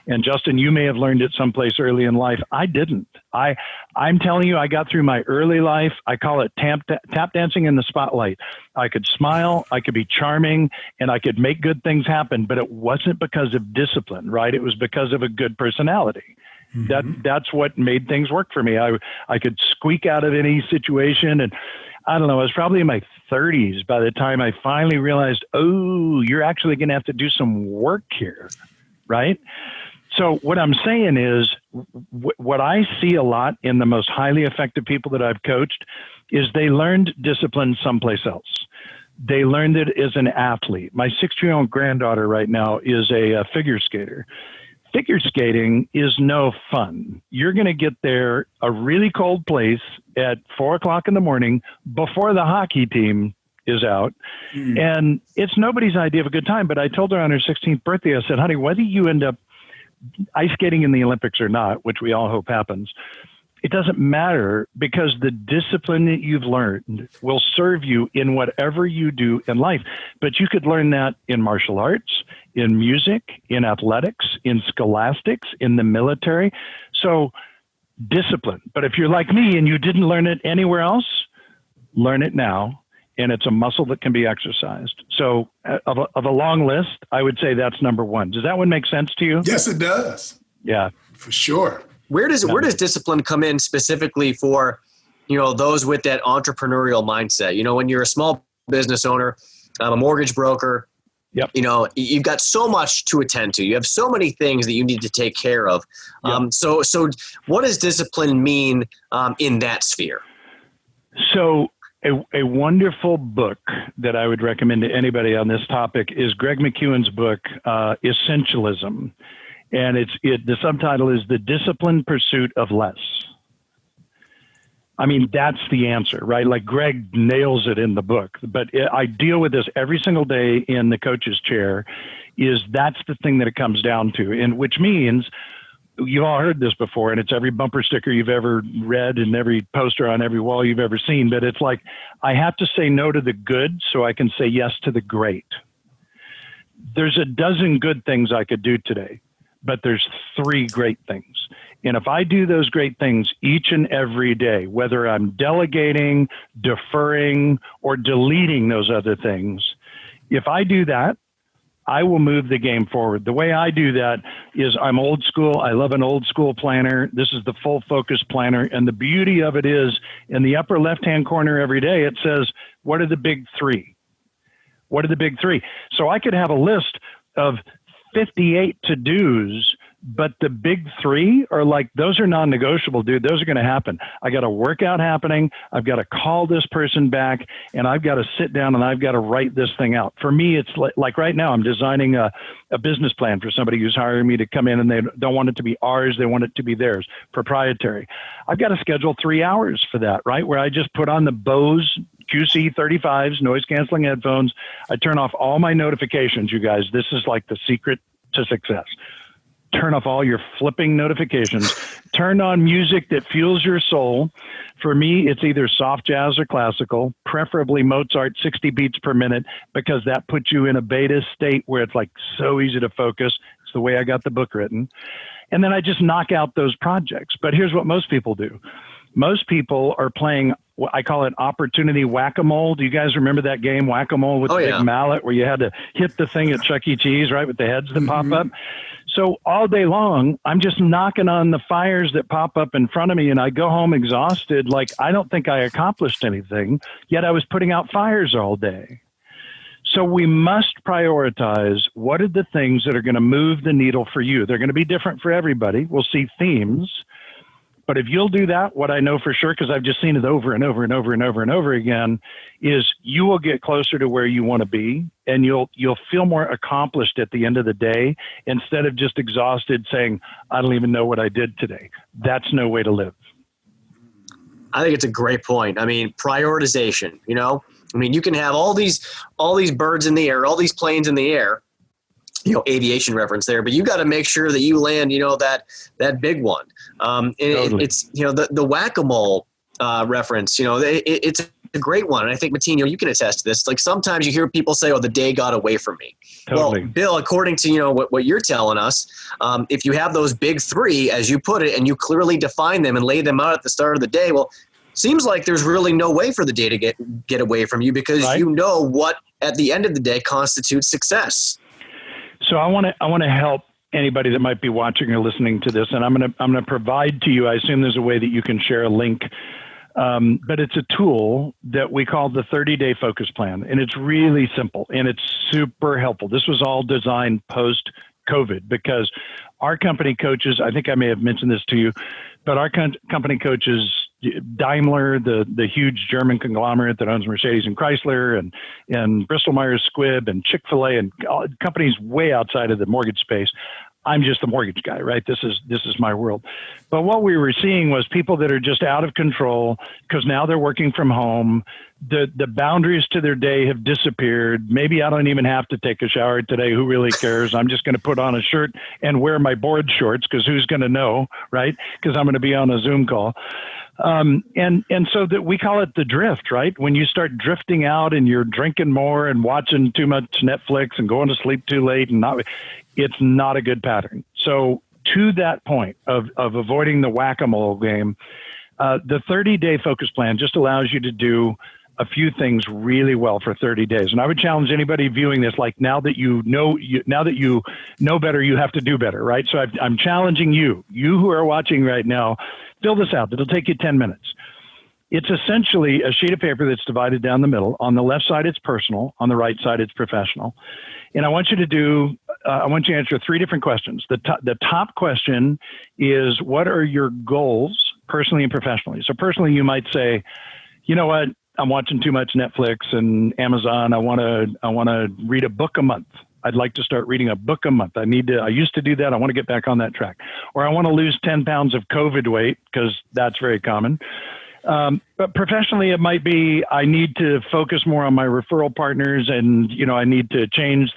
A: And Justin, you may have learned it someplace early in life. I didn't. I'm telling you, I got through my early life. I call it tap dancing in the spotlight. I could smile, I could be charming, and I could make good things happen. But it wasn't because of discipline, right? It was because of a good personality. Mm-hmm. That's what made things work for me. I could squeak out of any situation, and I don't know, I was probably in my 30s by the time I finally realized, oh, you're actually going to have to do some work here, right? So what I'm saying is what I see a lot in the most highly effective people that I've coached is they learned discipline someplace else. They learned it as an athlete. My 6-year-old granddaughter right now is a figure skater. Figure skating is no fun. You're going to get there a really cold place at 4:00 in the morning before the hockey team is out. And it's nobody's idea of a good time. But I told her on her 16th birthday, I said, honey, whether you end up ice skating in the Olympics or not, which we all hope happens, it doesn't matter, because the discipline that you've learned will serve you in whatever you do in life. But you could learn that in martial arts, in music, in athletics, in scholastics, in the military. So discipline. But if you're like me and you didn't learn it anywhere else, learn it now. And it's a muscle that can be exercised. So of a long list, I would say that's number one. Does that one make sense to you?
D: Yes, it does.
A: Yeah,
D: for sure.
B: Where does discipline come in specifically for, those with that entrepreneurial mindset? When you're a small business owner, a mortgage broker, you've got so much to attend to. You have so many things that you need to take care of. So what does discipline mean in that sphere? So a wonderful book that I would recommend to anybody on this topic is Greg McKeown's book, Essentialism. And the subtitle is The Disciplined Pursuit of Less. I mean, that's the answer, right? Like Greg nails it in the book, but I deal with this every single day in the coach's chair. That's the thing that it comes down to, and which means you've all heard this before, and it's every bumper sticker you've ever read and every poster on every wall you've ever seen. But it's like, I have to say no to the good so I can say yes to the great. There's a dozen good things I could do today, but there's 3 great things. And if I do those great things each and every day, whether I'm delegating, deferring, or deleting those other things, if I do that, I will move the game forward. The way I do that is I'm old school. I love an old school planner. This is the full focus planner. And the beauty of it is in the upper left-hand corner every day, it says, what are the big 3? What are the big 3? So I could have a list of 58 to-dos, but the big 3 are like, those are non-negotiable, dude. Those are going to happen. I got a workout happening. I've got to call this person back, and I've got to sit down and I've got to write this thing out. For me, it's like right now, I'm designing a business plan for somebody who's hiring me to come in, and they don't want it to be ours. They want it to be theirs, proprietary. I've got to schedule 3 hours for that, right? Where I just put on the Bose QC35s, noise canceling headphones. I turn off all my notifications, you guys. This is like the secret to success. Turn off all your flipping notifications. Turn on music that fuels your soul. For me, it's either soft jazz or classical, preferably Mozart, 60 beats per minute, because that puts you in a beta state where it's like so easy to focus,
A: projects, the way I got the book written. And then I just knock out those projects. But here's what most people do. Most people are playing, I call it opportunity whack-a-mole. Do you guys remember that game, whack-a-mole, with the big mallet where you had to hit the thing at Chuck E. Cheese, right, with the heads that pop up? So all day long, I'm just knocking on the fires that pop up in front of me, and I go home exhausted, like I don't think I accomplished anything, yet I was putting out fires all day. So we must prioritize what are the things that are going to move the needle for you. They're going to be different for everybody. We'll see themes. But if you'll do that, what I know for sure, because I've just seen it over and over and over and over and over again, is you will get closer to where you want to be, and you'll feel more accomplished at the end of the day instead of just exhausted saying, I don't even know what I did today. That's no way to live.
B: I think it's a great point. I mean, prioritization, you know, I mean, you can have all these birds in the air, all these planes in the air, you know, aviation reference there, but you got to make sure that you land, you know, that big one.
A: Totally.
B: It's, you know, the whack-a-mole reference, you know, it's a great one. And I think, Mateen, you know, you can attest to this. Like sometimes you hear people say, oh, the day got away from me.
A: Totally.
B: Well, Bill, according to, you know, what you're telling us, if you have those big three, as you put it, and you clearly define them and lay them out at the start of the day, well, seems like there's really no way for the day to get away from you because you know what at the end of the day constitutes success.
A: So I want to help anybody that might be watching or listening to this, and I'm going to provide to you. I assume there's a way that you can share a link, but it's a tool that we call the 30-day focus plan, and it's really simple and it's super helpful. This was all designed post-COVID because our company coaches. I think I may have mentioned this to you, but our company coaches. Daimler, the huge German conglomerate that owns Mercedes and Chrysler and Bristol Myers Squibb and Chick-fil-A and companies way outside of the mortgage space. I'm just the mortgage guy, right? This is my world. But what we were seeing was people that are just out of control because now they're working from home. The boundaries to their day have disappeared. Maybe I don't even have to take a shower today. Who really cares? I'm just going to put on a shirt and wear my board shorts because who's going to know, right? Because I'm going to be on a Zoom call. And so that we call it the drift, right? When you start drifting out and you're drinking more and watching too much Netflix and going to sleep too late it's not a good pattern. So to that point of avoiding the whack-a-mole game, the 30-day focus plan just allows you to do a few things really well for 30 days. And I would challenge anybody viewing this, like now that you know better, you have to do better, right? So I'm challenging you who are watching right now, fill this out. It'll take you 10 minutes. It's essentially a sheet of paper that's divided down the middle. On the left side, it's personal. On the right side, it's professional. And I want you to answer three different questions. The top question is, what are your goals personally and professionally? So personally, you might say, you know what? I'm watching too much Netflix and Amazon. I want to read a book a month. I'd like to start reading a book a month. I used to do that. I want to get back on that track. Or I want to lose 10 pounds of COVID weight because that's very common. But professionally, it might be, I need to focus more on my referral partners and, you know, I need to change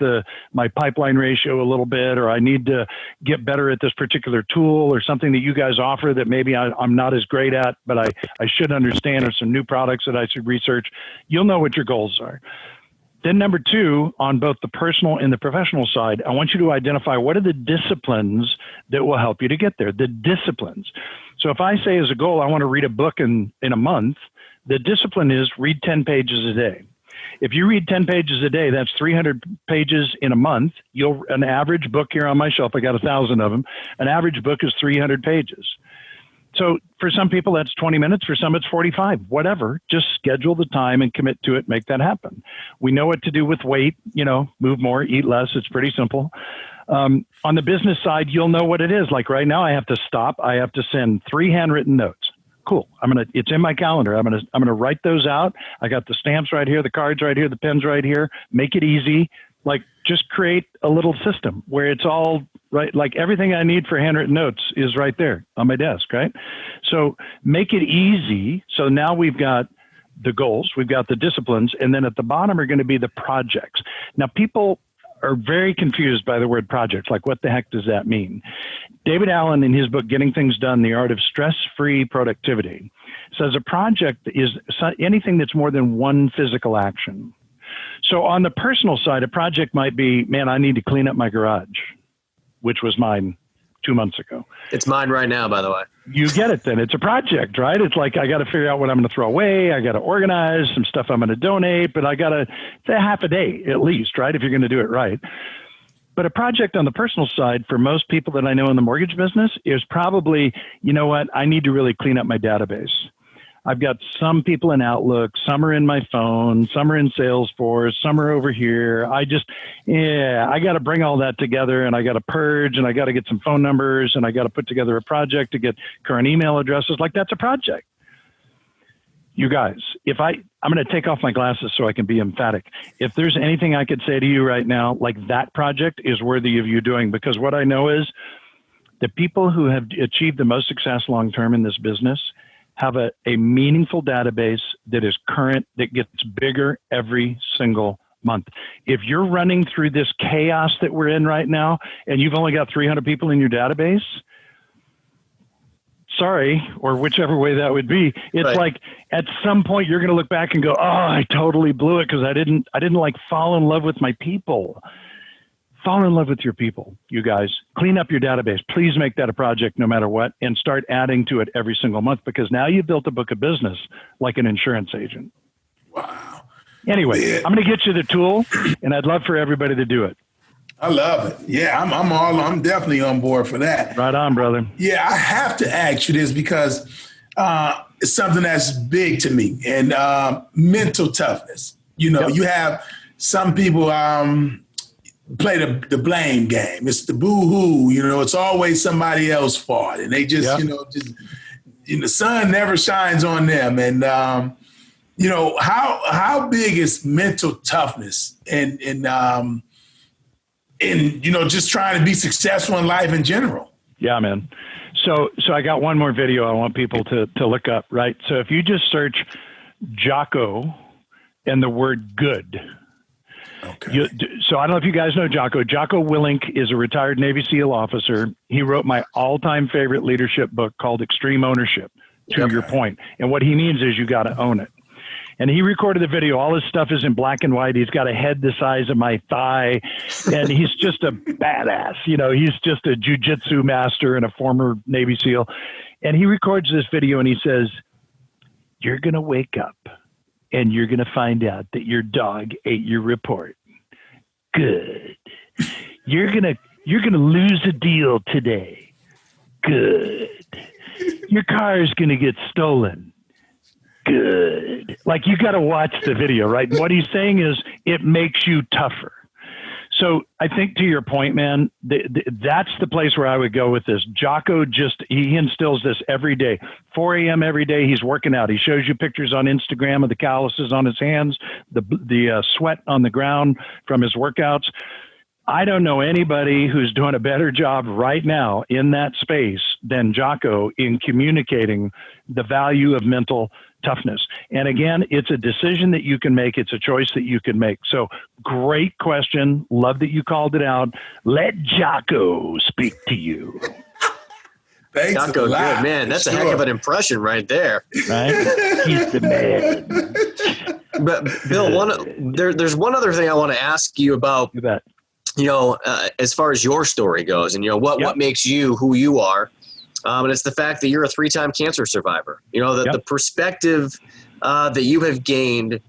A: my pipeline ratio a little bit, or I need to get better at this particular tool or something that you guys offer that maybe I'm not as great at, but I should understand, or some new products that I should research. You'll know what your goals are. Then number two, on both the personal and the professional side, I want you to identify what are the disciplines that will help you to get there, the disciplines. So if I say as a goal, I want to read a book in a month, the discipline is read 10 pages a day. If you read 10 pages a day, that's 300 pages in a month. An average book here on my shelf, I got 1,000 of them. An average book is 300 pages. So for some people, that's 20 minutes. For some, it's 45, whatever. Just schedule the time and commit to it. Make that happen. We know what to do with weight, you know, move more, eat less. It's pretty simple. On the business side, you'll know what it is. Like right now, I have to stop. I have to send 3 handwritten notes. Cool. It's in my calendar. I'm going to write those out. I got the stamps right here, the cards right here, the pens right here. Make it easy. Like just create a little system where it's all right. Like everything I need for handwritten notes is right there on my desk, right? So make it easy. So now we've got the goals, we've got the disciplines, and then at the bottom are going to be the projects. Now people are very confused by the word project. Like, what the heck does that mean? David Allen, in his book, Getting Things Done, The Art of Stress-Free Productivity, says a project is anything that's more than one physical action. So on the personal side, a project might be, man, I need to clean up my garage. which was mine 2 months ago.
B: It's mine right now, by the way.
A: You get it then. It's a project, right? It's like I got to figure out what I'm going to throw away. I got to organize some stuff I'm going to donate, but it's a half a day at least, right? If you're going to do it right. But a project on the personal side for most people that I know in the mortgage business is probably, you know what? I need to really clean up my database. I've got some people in Outlook, some are in my phone, some are in Salesforce, some are over here. I got to bring all that together, and I got to purge, and I got to get some phone numbers, and I got to put together a project to get current email addresses. Like, that's a project. You guys, I'm going to take off my glasses so I can be emphatic. If there's anything I could say to you right now, like, that project is worthy of you doing, because what I know is the people who have achieved the most success long-term in this business have a meaningful database that is current, that gets bigger every single month. If you're running through this chaos that we're in right now, and you've only got 300 people in your database, sorry, or whichever way that would be, it's right. Like at some point you're going to look back and go, oh, I totally blew it because I didn't like fall in love with my people. Fall in love with your people, you guys. Clean up your database. Please make that a project no matter what, and start adding to it every single month, because now you've built a book of business like an insurance agent.
D: Wow.
A: Anyway, yeah. I'm going to get you the tool, and I'd love for everybody to do it.
D: I love it. Yeah, I'm definitely on board for that.
A: Right on, brother.
D: Yeah, I have to ask you this because it's something that's big to me, and mental toughness. Yep. You have some people play the blame game. It's the boo-hoo. It's always somebody else's fault, and they just, the sun never shines on them. And how big is mental toughness and just trying to be successful in life in general?
A: Yeah, man. So I got one more video I want people to look up, right? So if you just search Jocko and the word good.
D: Okay.
A: So I don't know if you guys know Jocko. Jocko Willink is a retired Navy SEAL officer. He wrote my all-time favorite leadership book called Extreme Ownership, to your point. And what he means is you got to own it. And he recorded the video. All his stuff is in black and white. He's got a head the size of my thigh, and he's just a badass. He's just a jujitsu master and a former Navy SEAL. And he records this video, and he says, you're going to wake up, and you're going to find out that your dog ate your report. Good. You're going to lose a deal today. Good. Your car is going to get stolen. Good. Like, you got to watch the video, right? And what he's saying is it makes you tougher. So I think, to your point, man, that's the place where I would go with this. Jocko he instills this every day. 4 a.m. every day, he's working out. He shows you pictures on Instagram of the calluses on his hands, the sweat on the ground from his workouts. I don't know anybody who's doing a better job right now in that space than Jocko in communicating the value of mental toughness. And again, it's a decision that you can make. It's a choice that you can make. So great question. Love that you called it out. Let Jocko speak to you.
D: Thanks
B: Jocko, good man. That's a heck of an impression right there.
A: Right? He's the man.
B: But Bill, there's one other thing I want to ask you about.
A: You bet.
B: As far as your story goes, and what makes you who you are. And it's the fact that you're a 3-time cancer survivor. The perspective that you have gained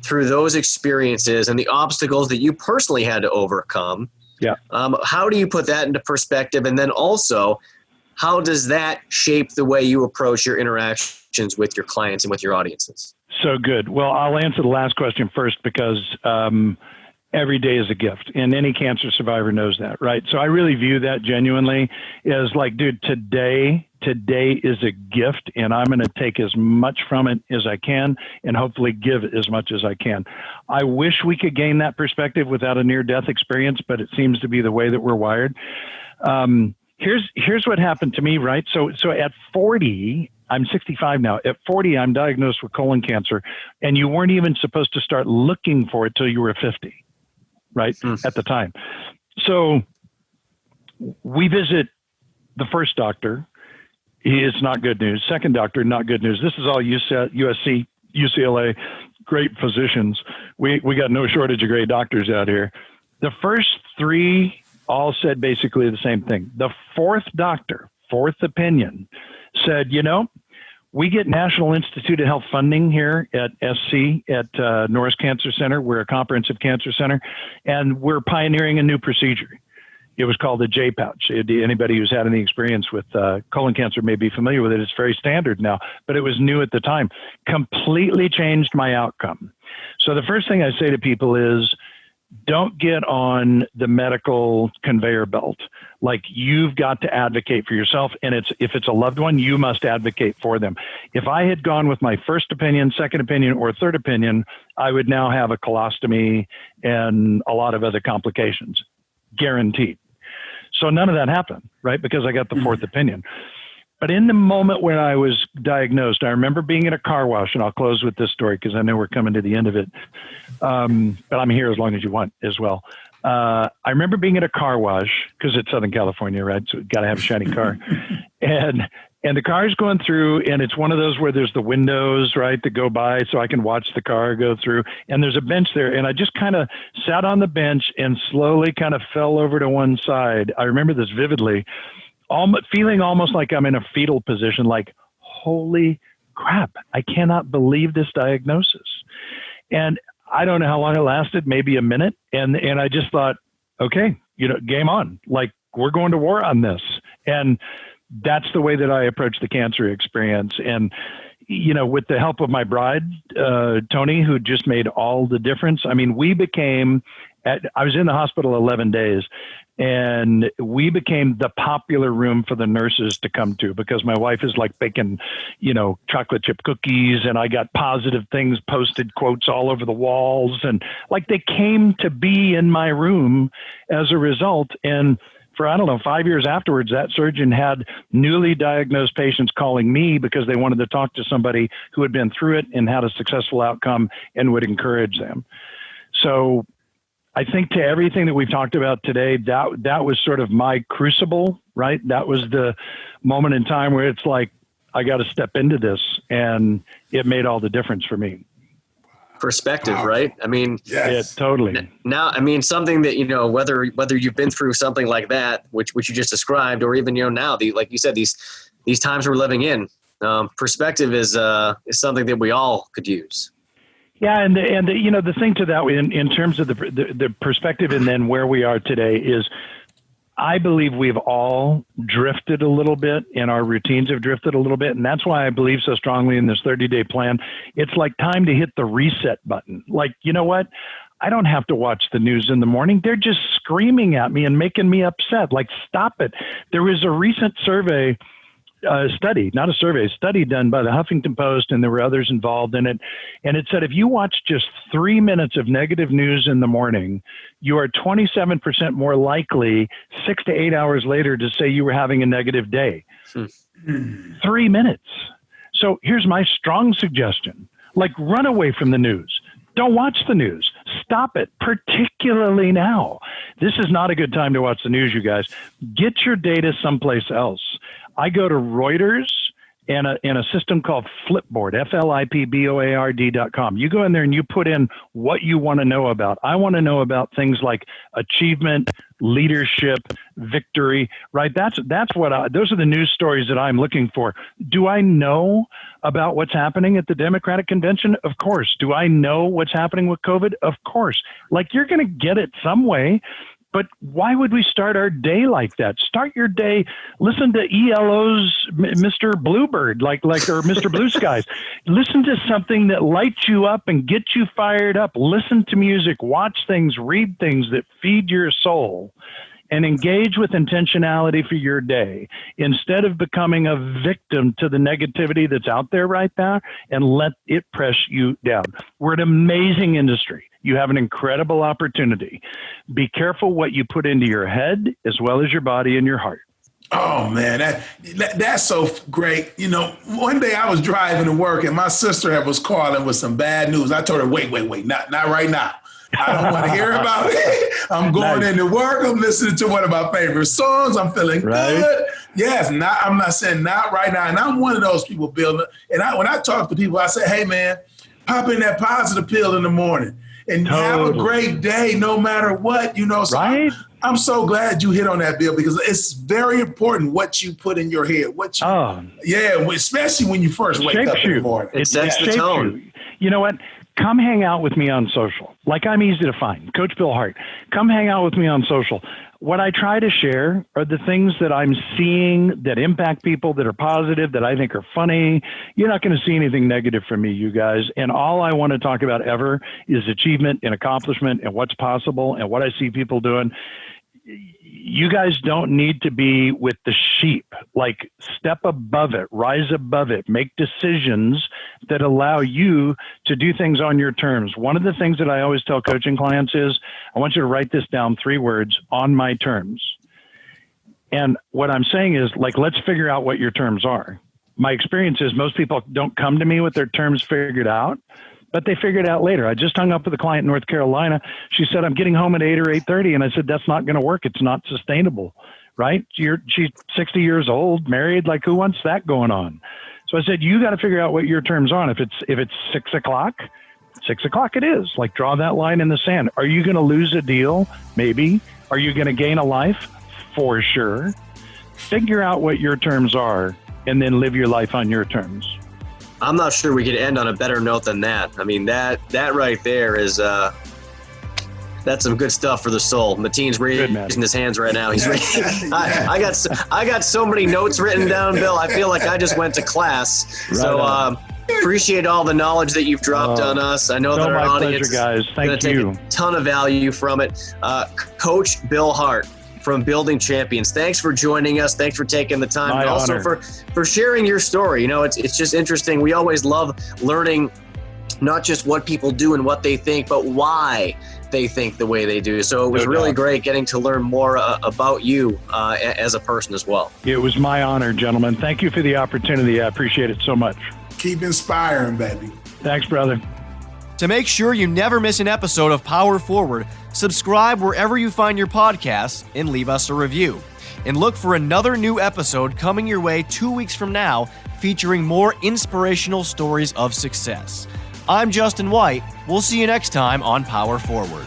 B: through those experiences and the obstacles that you personally had to overcome.
A: Yeah.
B: How do you put that into perspective? And then also, how does that shape the way you approach your interactions with your clients and with your audiences? So
A: good. Well, I'll answer the last question first, because every day is a gift, and any cancer survivor knows that, right? So I really view that genuinely as like, dude, today is a gift, and I'm going to take as much from it as I can and hopefully give as much as I can. I wish we could gain that perspective without a near-death experience, but it seems to be the way that we're wired. Here's what happened to me, right? So at 40, I'm 65 now. At 40, I'm diagnosed with colon cancer, and you weren't even supposed to start looking for it till you were 50. Right. At the time. So we visit the first doctor. It's not good news. Second doctor, not good news. This is all USC, UCLA, great physicians. We got no shortage of great doctors out here. The first 3 all said basically the same thing. The fourth doctor, fourth opinion, said, we get National Institute of Health funding here at SC, at Norris Cancer Center. We're a comprehensive cancer center, and we're pioneering a new procedure. It was called the J-pouch. Anybody who's had any experience with colon cancer may be familiar with it. It's very standard now, but it was new at the time. Completely changed my outcome. So the first thing I say to people is, don't get on the medical conveyor belt. Like, you've got to advocate for yourself. And if it's a loved one, you must advocate for them. If I had gone with my first opinion, second opinion, or third opinion, I would now have a colostomy and a lot of other complications, guaranteed. So none of that happened, right? Because I got the fourth opinion. But in the moment when I was diagnosed, I remember being in a car wash, and I'll close with this story because I know we're coming to the end of it. But I'm here as long as you want as well. I remember being in a car wash because it's Southern California, right? So we've got to have a shiny car. And the car's going through, and it's one of those where there's the windows, right, that go by so I can watch the car go through. And there's a bench there. And I just kind of sat on the bench and slowly kind of fell over to one side. I remember this vividly. Feeling almost like I'm in a fetal position, like, holy crap, I cannot believe this diagnosis. And I don't know how long it lasted, maybe a minute. And I just thought, okay, game on. Like, we're going to war on this. And that's the way that I approach the cancer experience. And, with the help of my bride, Tony, who just made all the difference. I mean, I was in the hospital 11 days, and we became the popular room for the nurses to come to because my wife is like baking, chocolate chip cookies, and I got positive things posted, quotes all over the walls, and like they came to be in my room as a result. And for, 5 years afterwards, that surgeon had newly diagnosed patients calling me because they wanted to talk to somebody who had been through it and had a successful outcome and would encourage them. So I think to everything that we've talked about today, that was sort of my crucible, right? That was the moment in time where it's like, I got to step into this, and it made all the difference for me.
B: Perspective, right? I mean,
D: yes.
A: Yeah, totally.
B: Now, I mean, something that, whether you've been through something like that, which you just described, or even, now, like you said, these times we're living in, perspective is something that we all could use.
A: Yeah, and the thing to that in terms of the perspective and then where we are today is, I believe we've all drifted a little bit, and our routines have drifted a little bit, and that's why I believe so strongly in this 30-day plan. It's like time to hit the reset button. Like, you know what? I don't have to watch the news in the morning. They're just screaming at me and making me upset. Like, stop it. There was a recent study done by the Huffington Post, and there were others involved in it. And it said, if you watch just 3 minutes of negative news in the morning, you are 27% more likely 6 to 8 hours later to say you were having a negative day. 3 minutes. So here's my strong suggestion. Like, run away from the news. Don't watch the news. Stop it, particularly now. This is not a good time to watch the news, you guys. Get your data someplace else. I go to Reuters and a system called Flipboard, FLIPBOARD.com. You go in there and you put in what you want to know about. I want to know about things like achievement, leadership, victory, right? Those are the news stories that I'm looking for. Do I know about what's happening at the Democratic convention? Of course. Do I know what's happening with COVID? Of course. Like, you're going to get it some way. But why would we start our day like that? Start your day, listen to ELO's Mr. Bluebird, or Mr. Blue Skies. Listen to something that lights you up and gets you fired up. Listen to music, watch things, read things that feed your soul, and engage with intentionality for your day instead of becoming a victim to the negativity that's out there right now and let it press you down. We're an amazing industry. You have an incredible opportunity. Be careful what you put into your head as well as your body and your heart.
D: Oh, man, that's so great. One day I was driving to work and my sister was calling with some bad news. I told her, wait, not right now. I don't want to hear about it. I'm going into work. I'm listening to one of my favorite songs. I'm feeling good. Yes, I'm not saying not right now. And I'm one of those people, Bill. And when I talk to people, I say, hey, man, pop in that positive pill in the morning. And have a great day no matter what, So
A: right?
D: I'm so glad you hit on that, Bill, because it's very important what you put in your head. Especially when you first wake up in the morning.
B: It sets the tone.
A: You know what? Come hang out with me on social. Like, I'm easy to find. Coach Bill Hart. Come hang out with me on social. What I try to share are the things that I'm seeing that impact people, that are positive, that I think are funny. You're not going to see anything negative from me, you guys. And all I want to talk about ever is achievement and accomplishment and what's possible and what I see people doing. You guys don't need to be with the sheep. Like, step above it, rise above it, make decisions that allow you to do things on your terms. One of the things that I always tell coaching clients is, I want you to write this down, 3 words, on my terms. And what I'm saying is, like, let's figure out what your terms are. My experience is most people don't come to me with their terms figured out, but they figured it out later. I just hung up with a client in North Carolina. She said, I'm getting home at 8 or 8:30. And I said, that's not going to work. It's not sustainable, right? She's 60 years old, married. Like, who wants that going on? So I said, you got to figure out what your terms are. And if it's 6 o'clock, 6 o'clock it is. Like, draw that line in the sand. Are you going to lose a deal? Maybe. Are you going to gain a life? For sure. Figure out what your terms are and then live your life on your terms.
B: I'm not sure we could end on a better note than that. I mean, that right there is that's some good stuff for the soul. Mateen's raising his hands right now. He's I got so many notes written down, Bill. I feel like I just went to class. Right so appreciate all the knowledge that you've dropped on us. I know that our audience is going to take a ton of value from it. Coach Bill Hart from Building Champions. Thanks for joining us. Thanks for taking the time. And also for sharing your story. You know, it's just interesting. We always love learning not just what people do and what they think, but why they think the way they do. So it was really great getting to learn more about you as a person as well.
A: It was my honor, gentlemen. Thank you for the opportunity. I appreciate it so much.
D: Keep inspiring, baby.
A: Thanks, brother.
E: To make sure you never miss an episode of Power Forward, subscribe wherever you find your podcasts and leave us a review. And look for another new episode coming your way 2 weeks from now, featuring more inspirational stories of success. I'm Justin White. We'll see you next time on Power Forward.